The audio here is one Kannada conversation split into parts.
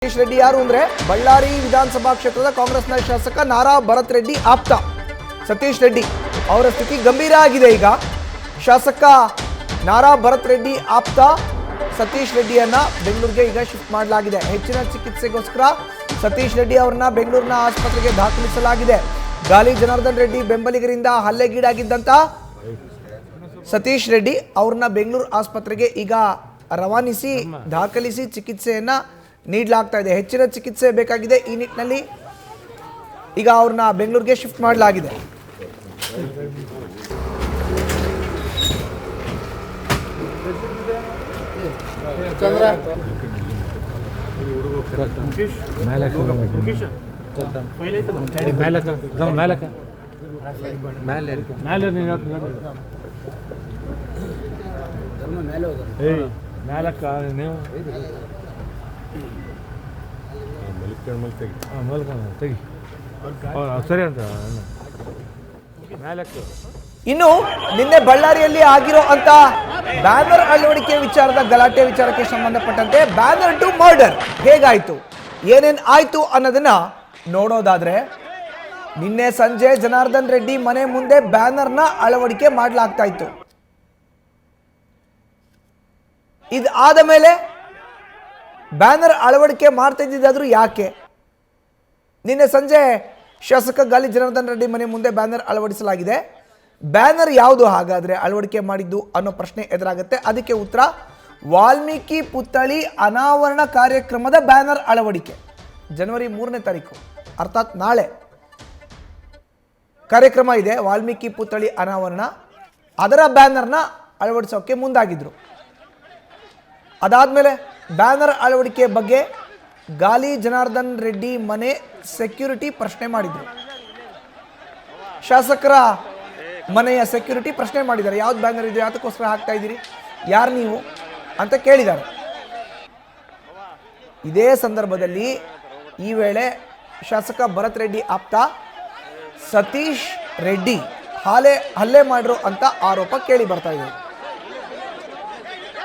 ಸತೀಶ್ ರೆಡ್ಡಿ ಯಾರು ಅಂದ್ರೆ ಬಳ್ಳಾರಿ ವಿಧಾನಸಭಾ ಕ್ಷೇತ್ರದ ಕಾಂಗ್ರೆಸ್ನ ಶಾಸಕ ನಾರಾ ಭರತ್ ರೆಡ್ಡಿ ಆಪ್ತ ಸತೀಶ್ ರೆಡ್ಡಿ ಅವರ ಸ್ಥಿತಿ ಗಂಭೀರ ಆಗಿದೆ. ಈಗ ಶಾಸಕ ನಾರಾ ಭರತ್ ರೆಡ್ಡಿ ಆಪ್ತ ಸತೀಶ್ ರೆಡ್ಡಿಯನ್ನ ಬೆಂಗಳೂರಿಗೆ ಈಗ ಶಿಫ್ಟ್ ಮಾಡಲಾಗಿದೆ. ಹೆಚ್ಚಿನ ಚಿಕಿತ್ಸೆಗೋಸ್ಕರ ಸತೀಶ್ ರೆಡ್ಡಿ ಅವರನ್ನ ಬೆಂಗಳೂರಿನ ಆಸ್ಪತ್ರೆಗೆ ದಾಖಲಿಸಲಾಗಿದೆ. ಗಾಲಿ ಜನಾರ್ದನ್ ರೆಡ್ಡಿ ಬೆಂಬಲಿಗರಿಂದ ಹಲ್ಲೆಗೀಡಾಗಿದ್ದಂತ ಸತೀಶ್ ರೆಡ್ಡಿ ಅವ್ರನ್ನ ಬೆಂಗಳೂರು ಆಸ್ಪತ್ರೆಗೆ ಈಗ ರವಾನಿಸಿ ದಾಖಲಿಸಿ ಚಿಕಿತ್ಸೆಯನ್ನ ನೀಡಲಾಗ್ತಾ ಇದೆ. ಹೆಚ್ಚಿನ ಚಿಕಿತ್ಸೆ ಬೇಕಾಗಿದೆ. ಈ ನಿಟ್ಟಿನಲ್ಲಿ ಈಗ ಅವ್ರನ್ನ ಬೆಂಗಳೂರಿಗೆ ಶಿಫ್ಟ್ ಮಾಡಲಾಗಿದೆ. ಇನ್ನು ನಿನ್ನೆ ಬಳ್ಳಾರಿಯಲ್ಲಿ ಆಗಿರೋ ಅಂತ ಬ್ಯಾನರ್ ಅಳವಡಿಕೆ ವಿಚಾರದ ಗಲಾಟೆ ವಿಚಾರಕ್ಕೆ ಸಂಬಂಧಪಟ್ಟಂತೆ ಬ್ಯಾನರ್ ಟು ಮರ್ಡರ್ ಹೇಗಾಯ್ತು, ಏನೇನ್ ಆಯ್ತು ಅನ್ನೋದನ್ನ ನೋಡೋದಾದ್ರೆ, ನಿನ್ನೆ ಸಂಜೆ ಜನಾರ್ದನ್ ರೆಡ್ಡಿ ಮನೆ ಮುಂದೆ ಬ್ಯಾನರ್ನ ಅಳವಡಿಕೆ ಮಾಡಲಾಗ್ತಾ ಇತ್ತು. ಇದಾದ ಮೇಲೆ ಬ್ಯಾನರ್ ಅಳವಡಿಕೆ ಮಾಡ್ತಾ ಇದ್ದಿದ್ದಾದ್ರೂ ಯಾಕೆ? ನಿನ್ನೆ ಸಂಜೆ ಶಾಸಕ ಗಾಲಿ ಜನಾರ್ದನ್ ರೆಡ್ಡಿ ಮನೆ ಮುಂದೆ ಬ್ಯಾನರ್ ಅಳವಡಿಸಲಾಗಿದೆ. ಬ್ಯಾನರ್ ಯಾವುದು ಹಾಗಾದ್ರೆ ಅಳವಡಿಕೆ ಮಾಡಿದ್ದು ಅನ್ನೋ ಪ್ರಶ್ನೆ ಎದುರಾಗುತ್ತೆ. ಅದಕ್ಕೆ ಉತ್ತರ, ವಾಲ್ಮೀಕಿ ಪುತ್ಥಳಿ ಅನಾವರಣ ಕಾರ್ಯಕ್ರಮದ ಬ್ಯಾನರ್ ಅಳವಡಿಕೆ. ಜನವರಿ 3ನೇ ತಾರೀಕು ಅರ್ಥಾತ್ ನಾಳೆ ಕಾರ್ಯಕ್ರಮ ಇದೆ. ವಾಲ್ಮೀಕಿ ಪುತ್ಥಳಿ ಅನಾವರಣ, ಅದರ ಬ್ಯಾನರ್ನ ಅಳವಡಿಸೋಕೆ ಮುಂದಾಗಿದ್ರು. ಅದಾದ್ಮೇಲೆ ಬ್ಯಾನರ್ ಅಳವಡಿಕೆ ಬಗ್ಗೆ ಗಾಲಿ ಜನಾರ್ದನ್ ರೆಡ್ಡಿ ಮನೆ ಸೆಕ್ಯೂರಿಟಿ ಪ್ರಶ್ನೆ ಮಾಡಿದ್ರು. ಶಾಸಕರ ಮನೆಯ ಸೆಕ್ಯೂರಿಟಿ ಪ್ರಶ್ನೆ ಮಾಡಿದ್ದಾರೆ, ಯಾವ್ದು ಬ್ಯಾನರ್ ಇದೆ, ಯಾತಕ್ಕೋಸ್ಕರ ಹಾಕ್ತಾ ಇದ್ದೀರಿ, ಯಾರು ನೀವು ಅಂತ ಕೇಳಿದ್ದಾರೆ. ಇದೇ ಸಂದರ್ಭದಲ್ಲಿ ಈ ವೇಳೆ ಶಾಸಕ ಭರತ್ ರೆಡ್ಡಿ ಆಪ್ತ ಸತೀಶ್ ರೆಡ್ಡಿ ಹಲ್ಲೆ ಮಾಡಿರೋ ಅಂತ ಆರೋಪ ಕೇಳಿ ಬರ್ತಾ ಇದೆ.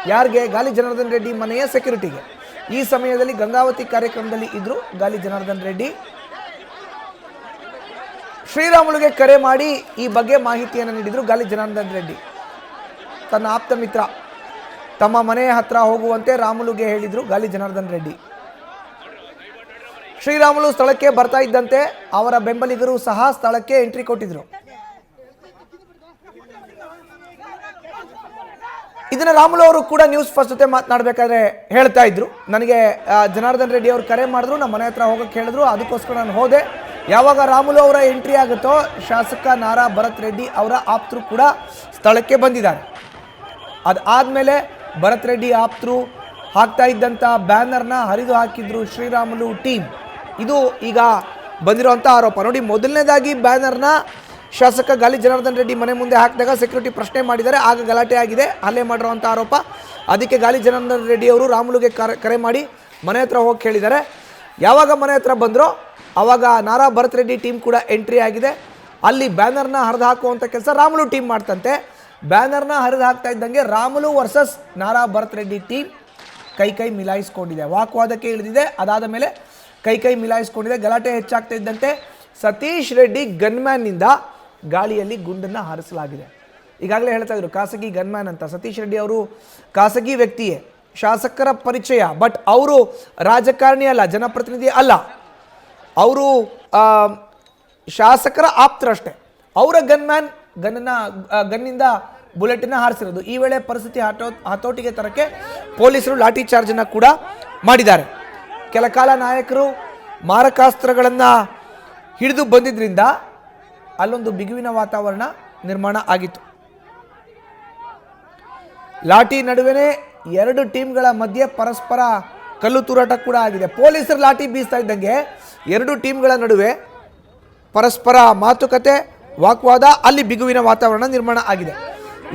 ಯಾರಿಗೆ? ಗಾಲಿ ಜನಾರ್ದನ್ ರೆಡ್ಡಿ ಮನೆಯ ಸೆಕ್ಯೂರಿಟಿಗೆ. ಈ ಸಮಯದಲ್ಲಿ ಗಂಗಾವತಿ ಕಾರ್ಯಕ್ರಮದಲ್ಲಿ ಇದ್ರು ಗಾಲಿ ಜನಾರ್ದನ್ ರೆಡ್ಡಿ. ಶ್ರೀರಾಮುಲುಗೆ ಕರೆ ಮಾಡಿ ಈ ಬಗ್ಗೆ ಮಾಹಿತಿಯನ್ನು ನೀಡಿದ್ರು ಗಾಲಿ ಜನಾರ್ದನ್ ರೆಡ್ಡಿ. ತನ್ನ ಆಪ್ತ ಮಿತ್ರ ತಮ್ಮ ಮನೆಯ ಹತ್ರ ಹೋಗುವಂತೆ ರಾಮುಲುಗೆ ಹೇಳಿದ್ರು ಗಾಲಿ ಜನಾರ್ದನ್ ರೆಡ್ಡಿ. ಶ್ರೀರಾಮುಲು ಸ್ಥಳಕ್ಕೆ ಬರ್ತಾ ಇದ್ದಂತೆ ಅವರ ಬೆಂಬಲಿಗರು ಸಹ ಸ್ಥಳಕ್ಕೆ ಎಂಟ್ರಿ ಕೊಟ್ಟಿದ್ರು. ಇದನ್ನ ರಾಮುಲು ಅವರು ಕೂಡ ನ್ಯೂಸ್ ಫಸ್ಟ್ ಜೊತೆ ಮಾತನಾಡಬೇಕಾದ್ರೆ ಹೇಳ್ತಾ ಇದ್ರು, ನನಗೆ ಜನಾರ್ದನ್ ರೆಡ್ಡಿ ಅವರು ಕರೆ ಮಾಡಿದ್ರು, ನಮ್ಮ ಮನೆ ಹತ್ರ ಹೋಗಕ್ಕೆ ಹೇಳಿದ್ರು, ಅದಕ್ಕೋಸ್ಕರ ನಾನು ಹೋದೆ. ಯಾವಾಗ ರಾಮುಲು ಅವರ ಎಂಟ್ರಿ ಆಗುತ್ತೋ ಶಾಸಕ ನಾರಾ ಭರತ್ ರೆಡ್ಡಿ ಅವರ ಆಪ್ತರು ಕೂಡ ಸ್ಥಳಕ್ಕೆ ಬಂದಿದ್ದಾರೆ. ಅದಾದ್ಮೇಲೆ ಭರತ್ ರೆಡ್ಡಿ ಆಪ್ತರು ಹಾಕ್ತಾ ಇದ್ದಂಥ ಬ್ಯಾನರ್ನ ಹರಿದು ಹಾಕಿದ್ರು ಶ್ರೀರಾಮುಲು ಟೀಮ್. ಇದು ಈಗ ಬಂದಿರುವಂಥ ಆರೋಪ. ನೋಡಿ, ಮೊದಲನೇದಾಗಿ ಬ್ಯಾನರ್ನ ಶಾಸಕ ಗಾಲಿ ಜನಾರ್ದನ್ ರೆಡ್ಡಿ ಮನೆ ಮುಂದೆ ಹಾಕಿದಾಗ ಸೆಕ್ಯೂರಿಟಿ ಪ್ರಶ್ನೆ ಮಾಡಿದ್ದಾರೆ. ಆಗ ಗಲಾಟೆ ಆಗಿದೆ, ಹಲ್ಲೆ ಮಾಡಿರುವಂಥ ಆರೋಪ. ಅದಕ್ಕೆ ಗಾಲಿ ಜನಾರ್ದನ್ ರೆಡ್ಡಿ ಅವರು ರಾಮುಲುಗೆ ಕರೆ ಮಾಡಿ ಮನೆ ಹತ್ರ ಹೋಗಿ ಕೇಳಿದ್ದಾರೆ. ಯಾವಾಗ ಮನೆ ಹತ್ರ ಬಂದರೋ ಆವಾಗ ನಾರಾ ಭರತ್ ರೆಡ್ಡಿ ಟೀಮ್ ಕೂಡ ಎಂಟ್ರಿ ಆಗಿದೆ. ಅಲ್ಲಿ ಬ್ಯಾನರ್ನ ಹರಿದು ಹಾಕುವಂಥ ಕೆಲಸ ರಾಮುಲು ಟೀಮ್ ಮಾಡ್ತಂತೆ. ಬ್ಯಾನರ್ನ ಹರಿದು ಹಾಕ್ತಾ ಇದ್ದಂಗೆ ರಾಮುಲು ವರ್ಸಸ್ ನಾರಾ ಭರತ್ ರೆಡ್ಡಿ ಟೀಮ್ ಕೈ ಮಿಲಾಯಿಸ್ಕೊಂಡಿದೆ, ವಾಕ್ವಾದಕ್ಕೆ ಇಳಿದಿದೆ. ಅದಾದ ಮೇಲೆ ಕೈ ಮಿಲಾಯಿಸ್ಕೊಂಡಿದೆ. ಗಲಾಟೆ ಹೆಚ್ಚಾಗ್ತಾ ಇದ್ದಂತೆ ಸತೀಶ್ ರೆಡ್ಡಿ ಗನ್ಮ್ಯಾನ್ನಿಂದ ಗಾಳಿಯಲ್ಲಿ ಗುಂಡನ್ನು ಹಾರಿಸಲಾಗಿದೆ. ಈಗಾಗಲೇ ಹೇಳ್ತಾ ಇದ್ರು ಖಾಸಗಿ ಗನ್ಮ್ಯಾನ್ ಅಂತ. ಸತೀಶ್ ರೆಡ್ಡಿ ಅವರು ಖಾಸಗಿ ವ್ಯಕ್ತಿಯೇ, ಶಾಸಕರ ಪರಿಚಯ, ಬಟ್ ಅವರು ರಾಜಕಾರಣಿ ಅಲ್ಲ, ಜನಪ್ರತಿನಿಧಿ ಅಲ್ಲ, ಅವರು ಶಾಸಕರ ಆಪ್ತರಷ್ಟೇ. ಅವರ ಗನ್ನಿಂದ ಬುಲೆಟನ್ನ ಹಾರಿಸಿರೋದು. ಈ ವೇಳೆ ಪರಿಸ್ಥಿತಿ ಹತೋಟಿಗೆ ತರಕ್ಕೆ ಪೊಲೀಸರು ಲಾಠಿ ಚಾರ್ಜನ್ನು ಕೂಡ ಮಾಡಿದ್ದಾರೆ. ಕೆಲ ಕಾಲ ನಾಯಕರು ಮಾರಕಾಸ್ತ್ರಗಳನ್ನು ಹಿಡಿದು ಬಂದಿದ್ದರಿಂದ ಅಲ್ಲೊಂದು ಬಿಗುವಿನ ವಾತಾವರಣ ನಿರ್ಮಾಣ ಆಗಿತ್ತು. ಲಾಠಿ ನಡುವೆನೇ ಎರಡು ಟೀಮ್ಗಳ ಮಧ್ಯೆ ಪರಸ್ಪರ ಕಲ್ಲು ತೂರಾಟ ಕೂಡ ಆಗಿದೆ. ಪೊಲೀಸರು ಲಾಠಿ ಬೀಸ್ತಾ ಇದ್ದಂಗೆ ಎರಡು ಟೀಮ್ಗಳ ನಡುವೆ ಪರಸ್ಪರ ಮಾತುಕತೆ, ವಾಕ್ವಾದ, ಅಲ್ಲಿ ಬಿಗುವಿನ ವಾತಾವರಣ ನಿರ್ಮಾಣ ಆಗಿದೆ.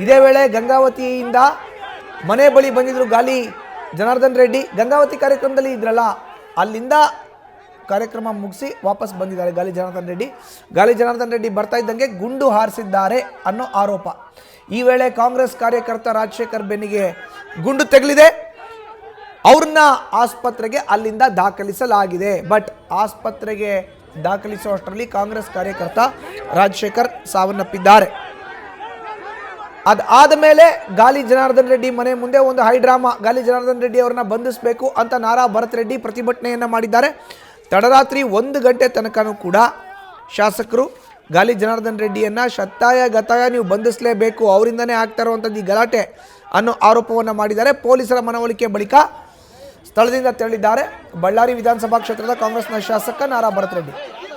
ಇದೇ ವೇಳೆ ಗಂಗಾವತಿಯಿಂದ ಮನೆ ಬಳಿ ಬಂದಿದ್ರು ಗಾಲಿ ಜನಾರ್ದನ್ ರೆಡ್ಡಿ. ಗಂಗಾವತಿ ಕಾರ್ಯಕ್ರಮದಲ್ಲಿ ಇದ್ರಲ್ಲ, ಅಲ್ಲಿಂದ ಕಾರ್ಯಕ್ರಮ ಮುಗಿಸಿ ವಾಪಸ್ ಬಂದಿದ್ದಾರೆ ಗಾಲಿ ಜನಾರ್ದನ್ ರೆಡ್ಡಿ ಬರ್ತಾ ಇದ್ದಂಗೆ ಗುಂಡು ಹಾರಿಸಿದ್ದಾರೆ ಅನ್ನೋ ಆರೋಪ. ಈ ವೇಳೆ ಕಾಂಗ್ರೆಸ್ ಕಾರ್ಯಕರ್ತ ರಾಜಶೇಖರ್ ಬೆನ್ನಿಗೆ ಗುಂಡು ತಗುಲಿದೆ. ಅವ್ರನ್ನ ಆಸ್ಪತ್ರೆಗೆ ಅಲ್ಲಿಂದ ದಾಖಲಿಸಲಾಗಿದೆ. ಬಟ್ ಆಸ್ಪತ್ರೆಗೆ ದಾಖಲಿಸುವಷ್ಟರಲ್ಲಿ ಕಾಂಗ್ರೆಸ್ ಕಾರ್ಯಕರ್ತ ರಾಜಶೇಖರ್ ಸಾವನ್ನಪ್ಪಿದ್ದಾರೆ. ಅದಾದ ಮೇಲೆ ಗಾಲಿ ಜನಾರ್ದನ್ ರೆಡ್ಡಿ ಮನೆ ಮುಂದೆ ಒಂದು ಹೈ ಡ್ರಾಮಾ. ಗಾಲಿ ಜನಾರ್ದನ್ ರೆಡ್ಡಿ ಅವರನ್ನ ಬಂಧಿಸಬೇಕು ಅಂತ ನಾರಾ ಭರತ್ ರೆಡ್ಡಿ ಪ್ರತಿಭಟನೆಯನ್ನು ಮಾಡಿದ್ದಾರೆ. ತಡರಾತ್ರಿ 1 ಗಂಟೆ ತನಕನೂ ಕೂಡ ಶಾಸಕರು ಗಾಲಿ ಜನಾರ್ದನ್ ರೆಡ್ಡಿಯನ್ನು ಶತಾಯ ಗತಾಯ ನೀವು ಬಂಧಿಸಲೇಬೇಕು, ಅವರಿಂದನೇ ಆಗ್ತಾ ಇರುವಂಥದ್ದು ಈ ಗಲಾಟೆ ಅನ್ನೋ ಆರೋಪವನ್ನು ಮಾಡಿದ್ದಾರೆ. ಪೊಲೀಸರ ಮನವೊಲಿಕೆ ಬಳಿಕ ಸ್ಥಳದಿಂದ ತೆರಳಿದ್ದಾರೆ ಬಳ್ಳಾರಿ ವಿಧಾನಸಭಾ ಕ್ಷೇತ್ರದ ಕಾಂಗ್ರೆಸ್ನ ಶಾಸಕ ನಾರಾ ಭರತ್ ರೆಡ್ಡಿ.